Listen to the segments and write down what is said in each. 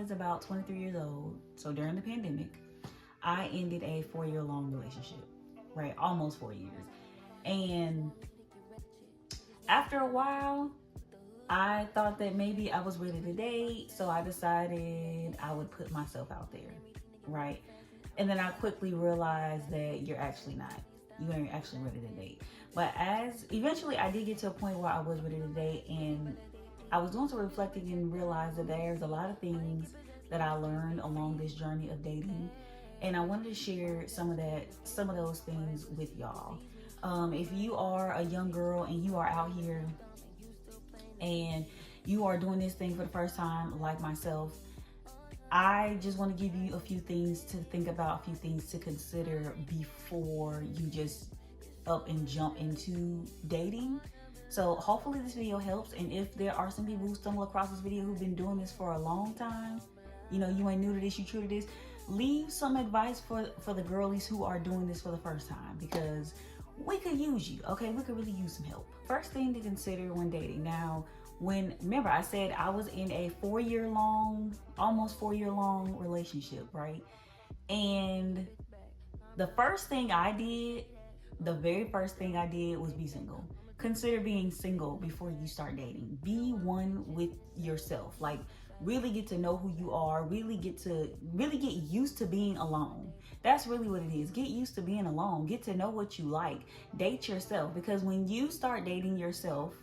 was about 23 years old, so during the pandemic, I ended a 4 year long relationship, right? Almost 4 years. And after a while, I thought that maybe I was ready to date, so I decided I would put myself out there, right? And then I quickly realized that you're actually not. You ain't actually ready to date. But as eventually I did get to a point where I was ready to date, and I was doing some reflecting and realized that there's a lot of things that I learned along this journey of dating. And I wanted to share some of those things with y'all. If you are a young girl and you are out here and you are doing this thing for the first time, like myself, I just want to give you a few things to think about, a few things to consider before you just up and jump into dating. So hopefully this video helps. And if there are some people who stumble across this video who've been doing this for a long time, you know, you ain't new to this, you true to this, leave some advice for the girlies who are doing this for the first time, because we could use you, okay? We could really use some help. First thing to consider when dating. Now, remember I said I was in a almost 4 year long relationship, right? And the very first thing I did was be single. Consider being single before you start dating. Be one with yourself. Like, really get to know who you are, really get used to being alone. That's really what it is. Get used to being alone. Get to know what you like. Date yourself, because when you start dating yourself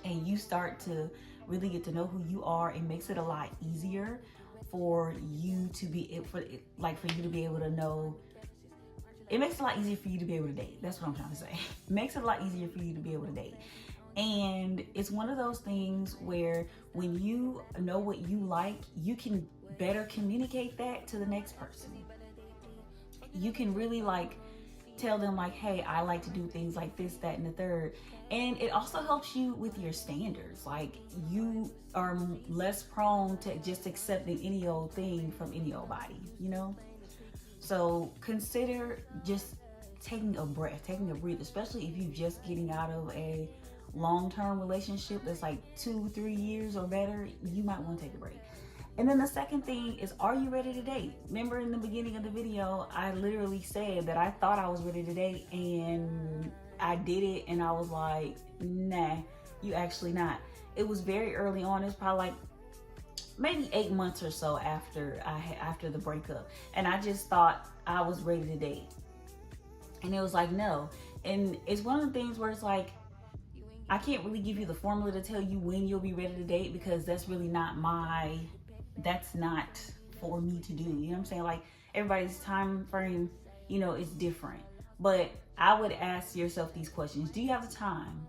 and you start to really get to know who you are, it makes it a lot easier for you to be able to know. It makes it a lot easier for you to be able to date. That's what I'm trying to say. It makes it a lot easier for you to be able to date. And it's one of those things where when you know what you like, you can better communicate that to the next person. You can really tell them hey, I like to do things like this, that, and the third. And it also helps you with your standards. Like, you are less prone to just accepting any old thing from any old body, you know? So consider just taking a breath, especially if you're just getting out of a long-term relationship that's 2-3 years or better. You might want to take a break. And then the second thing is, are you ready to date? Remember in the beginning of the video, I literally said that I thought I was ready to date, and I did it, and I was like, nah, you actually not. It was very early on. It's probably maybe 8 months or so after the breakup, and I just thought I was ready to date, and it was no. And it's one of the things where it's I can't really give you the formula to tell you when you'll be ready to date, because that's really that's not for me to do. You know what I'm saying? Everybody's time frame, is different. But I would ask yourself these questions. Do you have the time?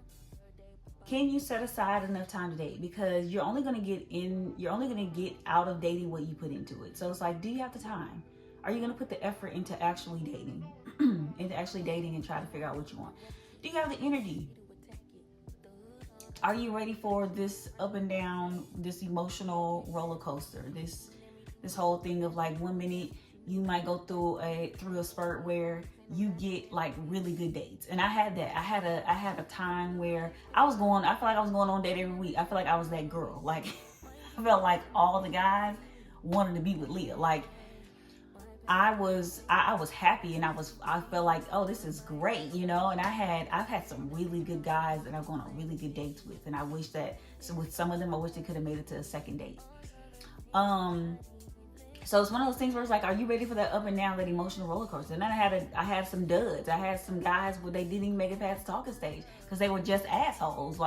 Can you set aside enough time to date? Because you're only gonna get out of dating what you put into it. So it's do you have the time? Are you gonna put the effort into actually dating? And try to figure out what you want? Do you have the energy? Are you ready for this up and down, this emotional roller coaster? This whole thing of 1 minute you might go through a spurt where you get really good dates. And I had that. I had a time where I felt like I was going on a date every week. I feel like I was that girl. I felt like all the guys wanted to be with Leah. I was happy, and I felt like, oh, this is great, And I've had some really good guys that I've gone on really good dates with, and I wish that with some of them, I wish they could have made it to a second date. So it's one of those things where it's are you ready for that up and down, that emotional roller coaster? And then I had some duds. I had some guys where they didn't even make it past the talking stage because they were just assholes.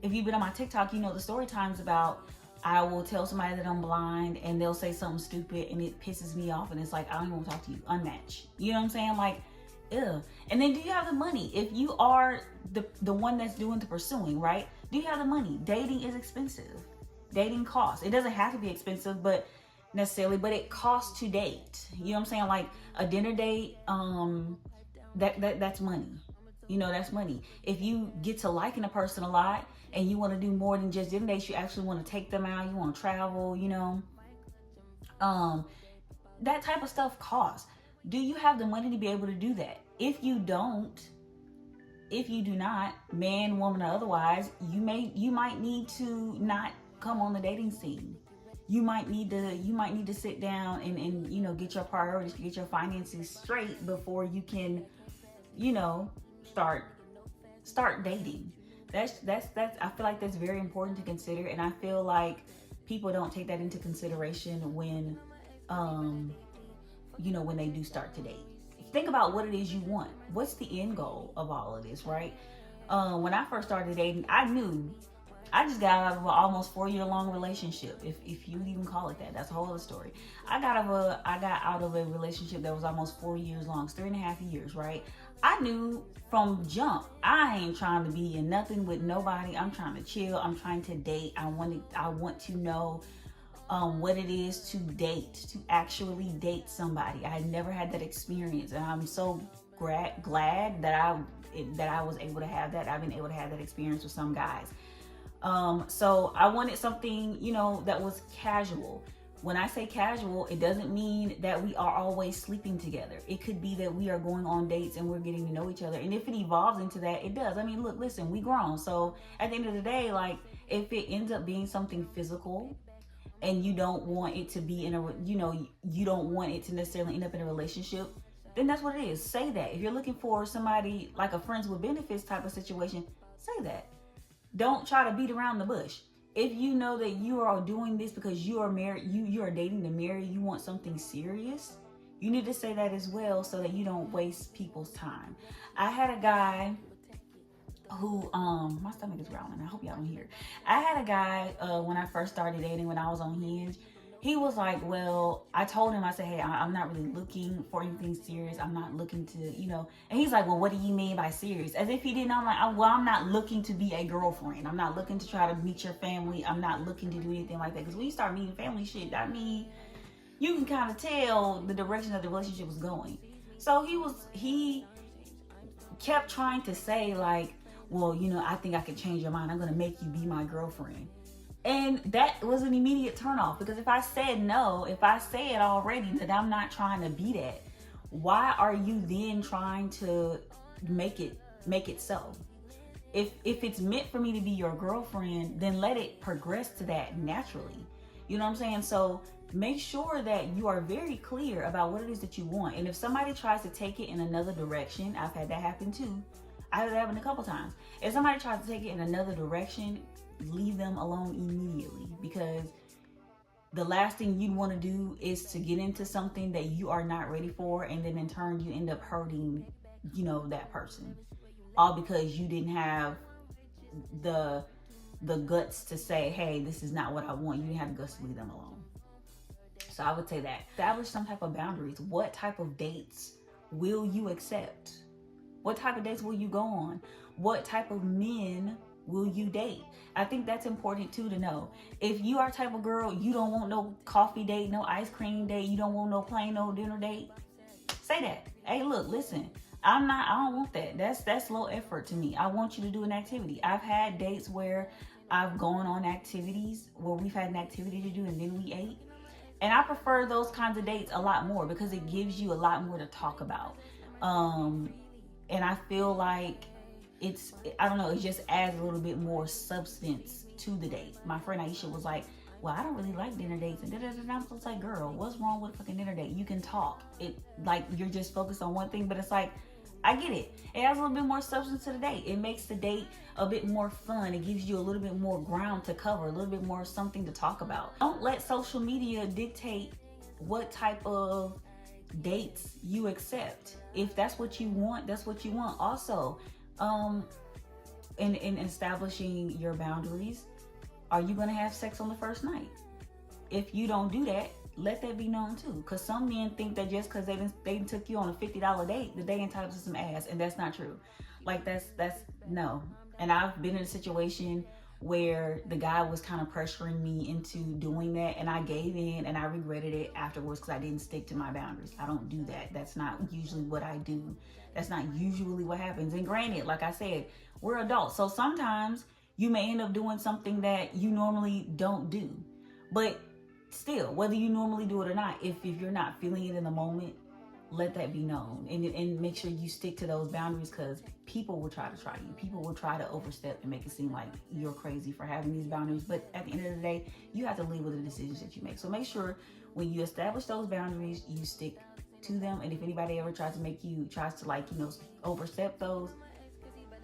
If you've been on my TikTok, you know the story times about, I will tell somebody that I'm blind and they'll say something stupid and it pisses me off, and it's I don't even want to talk to you. Unmatched. You know what I'm saying? Ew. And then, do you have the money? If you are the one that's doing the pursuing, right? Do you have the money? Dating is expensive. Dating costs. It doesn't have to be expensive, but it costs to date. You know what I'm saying? A dinner date, that's money. That's money. If you get to liking a person a lot and you want to do more than just dinner dates, you actually want to take them out, you want to travel, that type of stuff costs. Do you have the money to be able to do that? If you do not, man, woman, or otherwise, you might need to not come on the dating scene. you might need to sit down and get your priorities, get your finances straight before you can, start dating. That's I feel like that's very important to consider, and I feel like people don't take that into consideration when when they do start to date. Think about what it is you want. What's the end goal of all of this, right? When I first started dating, I knew I just got out of an almost 4-year long relationship, if you even call it that. That's a whole other story. I got out of a relationship that was almost 4 years long, 3.5 years, right? I knew from jump, I ain't trying to be in nothing with nobody. I'm trying to chill. I'm trying to date. I want to know what it is to date, to actually date somebody. I had never had that experience, and I'm so glad that I was able to have that. I've been able to have that experience with some guys. So I wanted something, that was casual. When I say casual, it doesn't mean that we are always sleeping together. It could be that we are going on dates and we're getting to know each other. And if it evolves into that, it does. I mean, look, listen, we grown. So at the end of the day, like, if it ends up being something physical and you don't want it to be you don't want it to necessarily end up in a relationship, then that's what it is. Say that. If you're looking for somebody like a friends with benefits type of situation, say that. Don't try to beat around the bush. If you know that you are doing this because you are married, you are dating to marry, you want something serious, you need to say that as well so that you don't waste people's time. I had a guy who, my stomach is growling. I hope y'all don't hear it. I had a guy when I first started dating, when I was on Hinge. He was like, well, I told him, I said, hey, I'm not really looking for anything serious. I'm not looking to, and he's like, well, what do you mean by serious? As if he didn't. I'm like, well, I'm not looking to be a girlfriend. I'm not looking to try to meet your family. I'm not looking to do anything like that. Because when you start meeting family shit, I mean, you can kind of tell the direction that the relationship was going. So he kept trying to say like, well, I think I could change your mind. I'm going to make you be my girlfriend. And that was an immediate turnoff, because if I said no, if I said already that I'm not trying to be that, why are you then trying to make it so? If it's meant for me to be your girlfriend, then let it progress to that naturally. You know what I'm saying? So make sure that you are very clear about what it is that you want. And if somebody tries to take it in another direction, I've had that happen too. I had that happen a couple times. If somebody tries to take it in another direction, leave them alone immediately, because the last thing you'd want to do is to get into something that you are not ready for, and then in turn you end up hurting that person, all because you didn't have the guts to say, hey, this is not what I want. You didn't have the guts to leave them alone. So I would say that establish some type of boundaries. What type of dates will you accept? What type of dates will you go on? What type of men will you date? I think that's important too to know. If you are type of girl, you don't want no coffee date, no ice cream date, you don't want no plain old dinner date, say that. Hey, look, listen, I don't want that. That's low effort to me. I want you to do an activity. I've had dates where I've gone on activities where we've had an activity to do and then we ate. And I prefer those kinds of dates a lot more, because it gives you a lot more to talk about. And I feel like it just adds a little bit more substance to the date. My friend Aisha was like, well, I don't really like dinner dates, and I was like, girl, what's wrong with a fucking dinner date? You can talk. It, like, you're just focused on one thing, but it's like, I get it. It adds a little bit more substance to the date. It makes the date a bit more fun. It gives you a little bit more ground to cover, a little bit more something to talk about. Don't let social media dictate what type of dates you accept. If that's what you want, that's what you want. Also, in establishing your boundaries, are you going to have sex on the first night? If you don't do that, let that be known too. Because some men think that just because they took you on a $50 date, that they entitled to some ass, and that's not true. Like, that's no. And I've been in a situation where the guy was kind of pressuring me into doing that, and I gave in, and I regretted it afterwards because I didn't stick to my boundaries. I don't do that. That's not usually what I do. That's not usually what happens. And granted, like I said, we're adults, so sometimes you may end up doing something that you normally don't do. But still, whether you normally do it or not, if you're not feeling it in the moment, let that be known, and make sure you stick to those boundaries, because people will try you. People will try to overstep and make it seem like you're crazy for having these boundaries. But at the end of the day, you have to live with the decisions that you make. So make sure when you establish those boundaries, you stick to them. And if anybody ever tries to like, overstep those,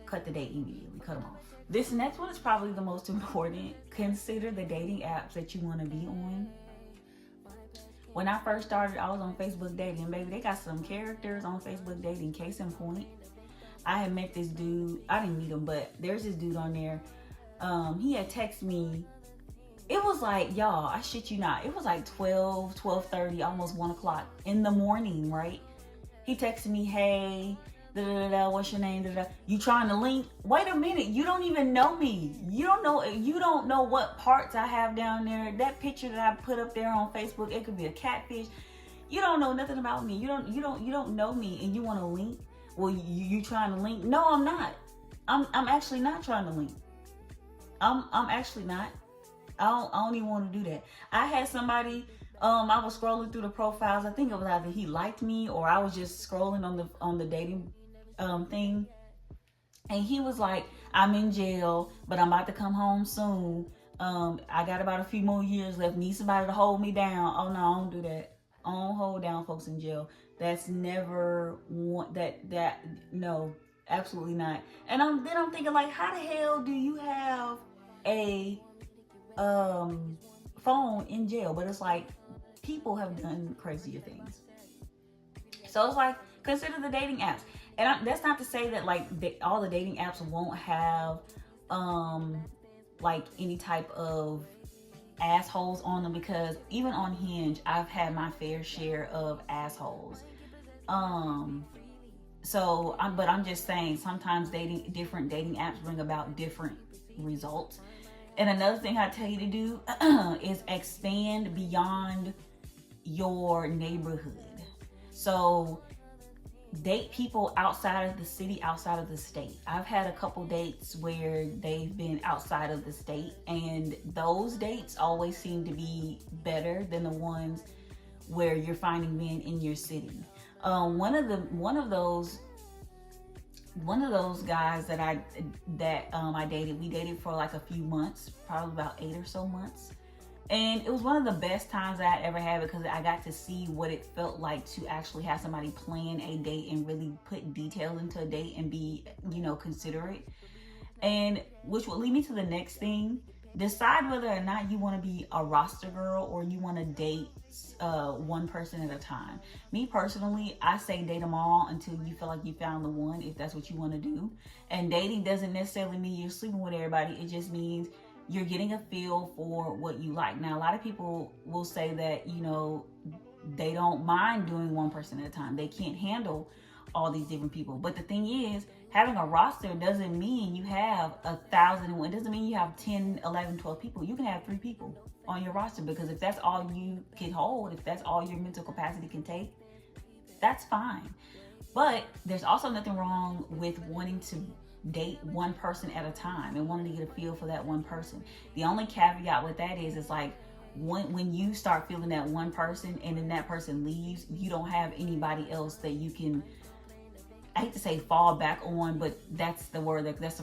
cut the date immediately. Cut them off. This next one is probably the most important. Consider the dating apps that you want to be on. When I first started, I was on Facebook dating. Baby, they got some characters on Facebook dating. Case in point, I had met this dude. I didn't meet him, but there's this dude on there. He had texted me. It was like, y'all, I shit you not. It was like 12:30, almost 1 o'clock in the morning, right? He texted me, hey, what's your name? You trying to link? Wait a minute, you don't even know me. You don't know what parts I have down there. That picture that I put up there on Facebook, it could be a catfish. You don't know nothing about me. You don't know me, and you want to link? Well, you trying to link? No, I'm not. I'm actually not trying to link. I'm actually not. I don't even want to do that. I had somebody. I was scrolling through the profiles. I think it was either he liked me or I was just scrolling on the dating thing, and he was like, I'm in jail, but I'm about to come home soon. I got about a few more years left. Need somebody to hold me down. Oh no, I don't do that. I don't hold down folks in jail. That's never no, absolutely not. And I'm thinking, like, how the hell do you have a phone in jail? But it's like, people have done crazier things. So it's like, consider the dating apps. And that's not to say that like all the dating apps won't have like any type of assholes on them, because even on Hinge, I've had my fair share of assholes. But I'm just saying, sometimes different dating apps bring about different results. And another thing I tell you to do is expand beyond your neighborhood. So date people outside of the city, outside of the state. I've had a couple dates where they've been outside of the state, and those dates always seem to be better than the ones where you're finding men in your city. One of those guys that I dated, we dated for like a few months, probably about 8 or so months. And it was one of the best times I had ever had, because I got to see what it felt like to actually have somebody plan a date and really put details into a date and be, considerate. And which will lead me to the next thing. Decide whether or not you want to be a roster girl or you want to date one person at a time. Me personally, I say date them all until you feel like you found the one, if that's what you want to do. And dating doesn't necessarily mean you're sleeping with everybody. It just means you're getting a feel for what you like. Now, a lot of people will say that, they don't mind doing one person at a time. They can't handle all these different people. But the thing is, having a roster doesn't mean you have 1,001. It doesn't mean you have 10, 11, 12 people. You can have 3 people on your roster, because if that's all you can hold, if that's all your mental capacity can take, that's fine. But there's also nothing wrong with wanting to date one person at a time and wanting to get a feel for that one person. The only caveat with that is like, when you start feeling that one person and then that person leaves, you don't have anybody else that you can, I hate to say fall back on, but that's the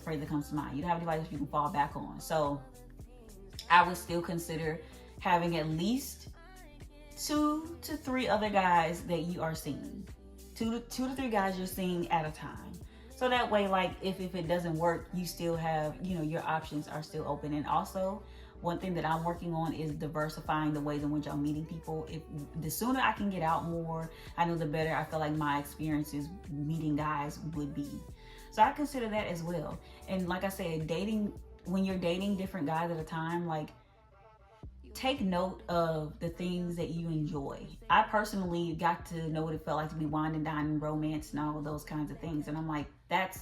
phrase that comes to mind. You don't have anybody else you can fall back on. So I would still consider having at least 2 to 3 other guys that you are seeing. 2 to 3 guys you're seeing at a time. So that way, like, if it doesn't work, you still have, your options are still open. And also, one thing that I'm working on is diversifying the ways in which I'm meeting people. The sooner I can get out more, I know the better I feel like my experiences meeting guys would be. So I consider that as well. And like I said, when you're dating different guys at a time, like, take note of the things that you enjoy. I personally got to know what it felt like to be wine and dine and romance and all of those kinds of things. And I'm like, that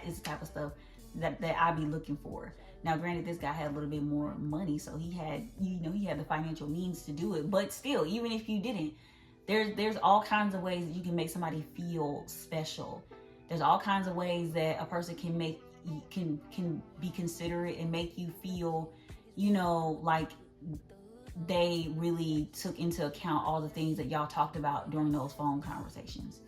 is the type of stuff that I be looking for. Now, granted, this guy had a little bit more money, so he had the financial means to do it. But still, even if you didn't, there's all kinds of ways that you can make somebody feel special. There's all kinds of ways that a person can be considerate and make you feel, like they really took into account all the things that y'all talked about during those phone conversations.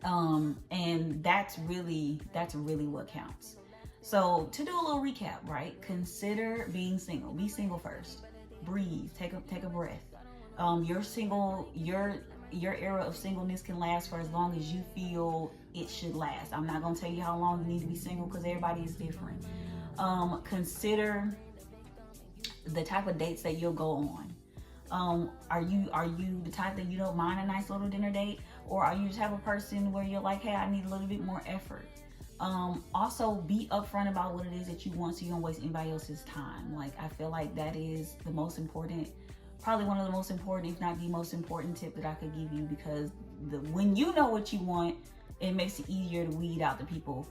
And that's really what counts. So to do a little recap, right? Consider being single. Be single first. Breathe. Take a breath. Your era of singleness can last for as long as you feel it should last. I'm not gonna tell you how long you need to be single because everybody is different. Consider the type of dates that you'll go on. Are you the type that you don't mind a nice little dinner date, or are you the type of person where you're like, hey, I need a little bit more effort? Also be upfront about what it is that you want, so you don't waste anybody else's time. Like, I feel like that is the most important, probably one of the most important, if not the most important tip that I could give you, because when you know what you want, it makes it easier to weed out the people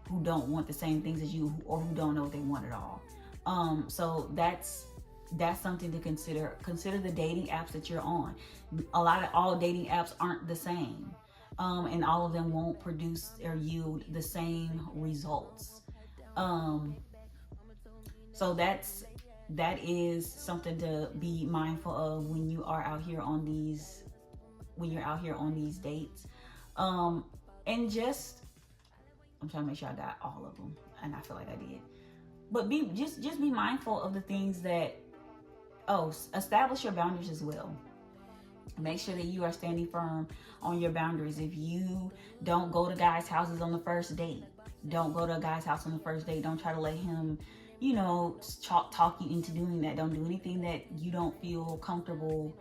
who don't want the same things as you, or who don't know what they want at all. So that's something to consider. Consider the dating apps that you're on. All dating apps aren't the same. And all of them won't produce or yield the same results. So that is something to be mindful of when you are out here on these dates. And just, I'm trying to make sure I got all of them, and I feel like I did. But just be mindful of the things that, establish your boundaries as well. Make sure that you are standing firm on your boundaries. If you don't go to guys' houses on the first date, don't go to a guy's house on the first date. Don't try to let him, talk you into doing that. Don't do anything that you don't feel comfortable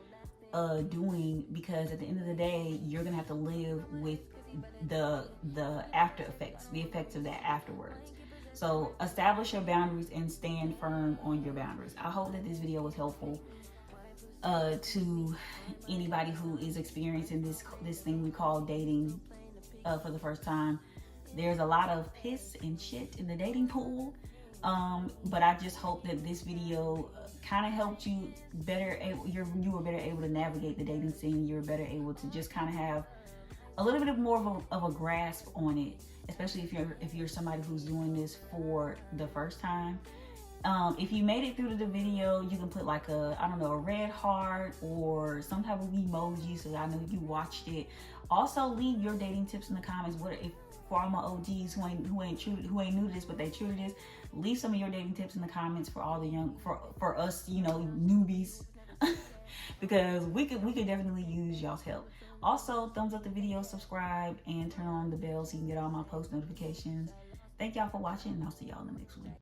doing, because at the end of the day, you're gonna have to live with the after effects, the effects of that afterwards. So establish your boundaries and stand firm on your boundaries. I hope that this video was helpful to anybody who is experiencing this thing we call dating for the first time. There's a lot of piss and shit in the dating pool, but I just hope that this video kind of helped you you were better able to navigate the dating scene. You were better able to just kind of have a little bit more of a grasp on it, especially if you're somebody who's doing this for the first time. If you made it through to the video, you can put like a red heart or some type of emoji so that I know you watched it. Also, leave your dating tips in the comments. For all my OGs who ain't new to this, but they true to this, leave some of your dating tips in the comments for all the for us, newbies, because we could definitely use y'all's help. Also, thumbs up the video, subscribe, and turn on the bell so you can get all my post notifications. Thank y'all for watching, and I'll see y'all in the next one.